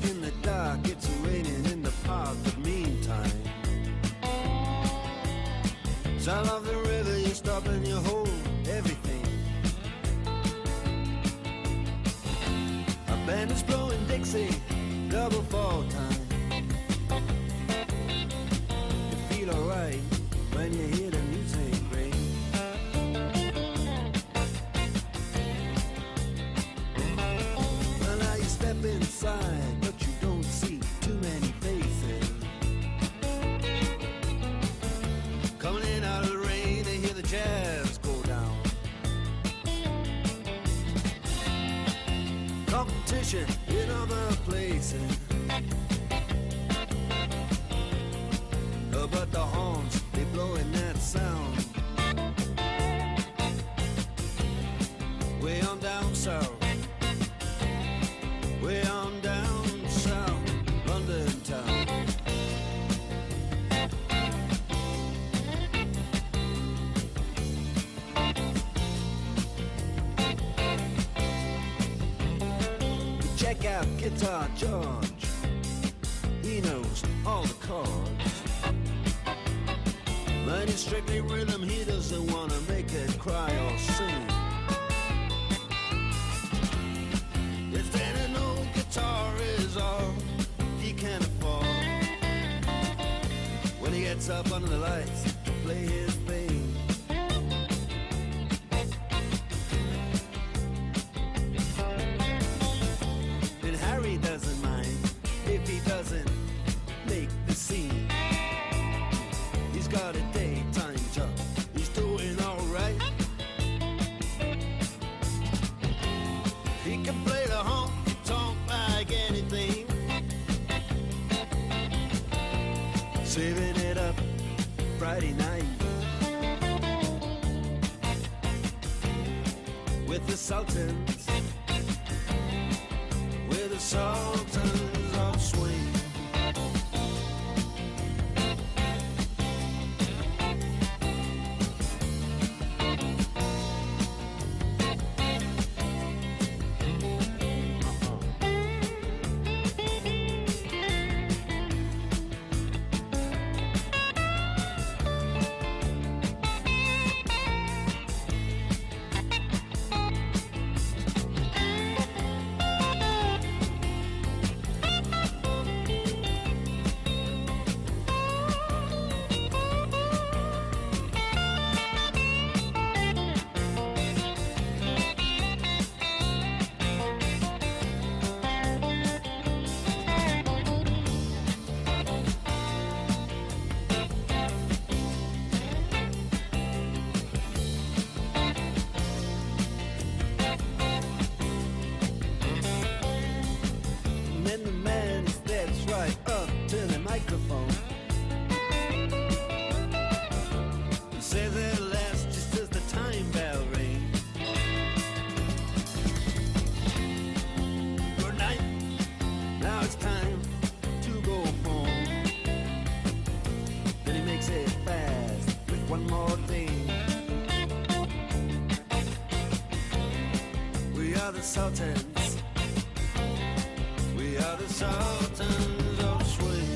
in the dark, it's raining in the park, but meantime, sound of the river, you stop and you hold everything. A band is blowing Dixie, double fall time. You feel alright when you hear the music ring. Well, now you step inside, but you don't see too many faces. Coming in out of the rain, they hear the jazz go down. Competition in other places, but the horns, they blowing that sound. Way on down south, way on down south, London town. Check out Guitar George, he knows all the chords. But it's strictly rhythm, he doesn't wanna make it cry or sing. If then an old guitar is all he can afford, when he gets up under the lights to play his thing. And Harry doesn't mind if he doesn't make the scene. He's got a daytime job, he's doing alright. He can play the honky-tonk like anything, saving it up Friday night with the Sultans, with the Sultans of Swing. Says it lasts just as the time bell rings. Good night, now it's time to go home. Then he makes it fast with one more thing. We are the Sultans, we are the Sultans of Swing.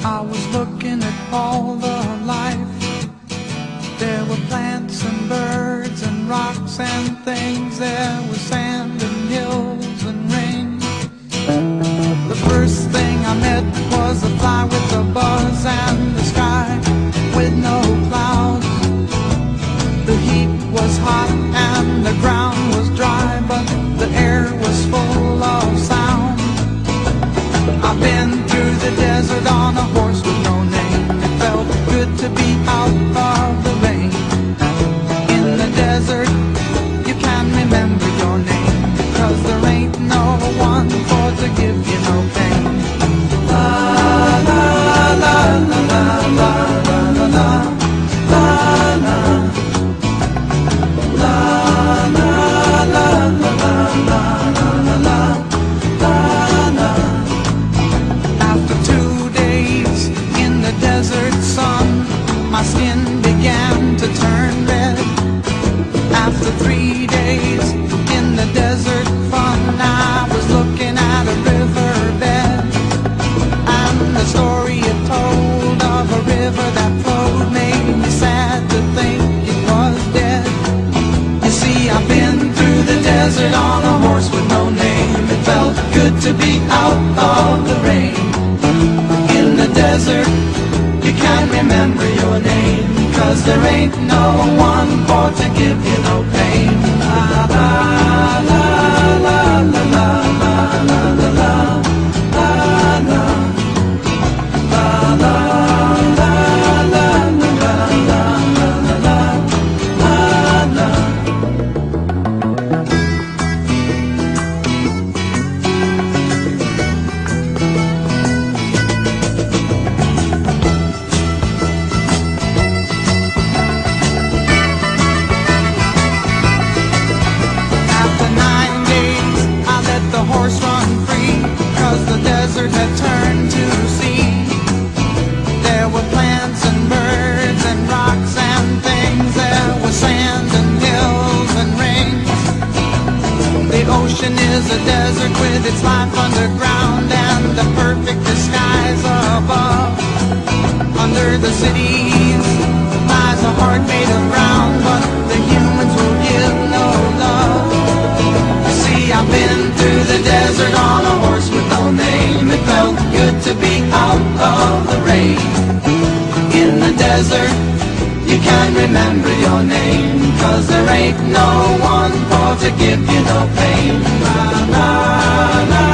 I was looking at all the life. There were plants and birds and rocks and things. There was sand and hills and rain. The first thing I met was a fly with a buzz and the sky with no clouds. The heat was hot and the ground was dry, but the air was full of sound. I've been through the desert on a horse with no name. It felt good to be out of the rain. desert on a horse with no name. It felt good to be out of the rain. In the desert, you can't remember your name, 'cause there ain't no one for to give you no pain. La la la la la la la la la la la la la la la la. After 9 days, I let the horse run free, 'cause the desert had turned to sea. There were plants and birds and rocks and things. There was sand and hills and rings. The ocean is a desert with its life underground and the perfect disguise above. Under the cities lies a heart made of brown, but the humans will give no love. You see, I've been through the desert on a horse with no name. It felt good to be out of the rain. In the desert, you can't remember your name, 'cause there ain't no one for to give you no pain. La la la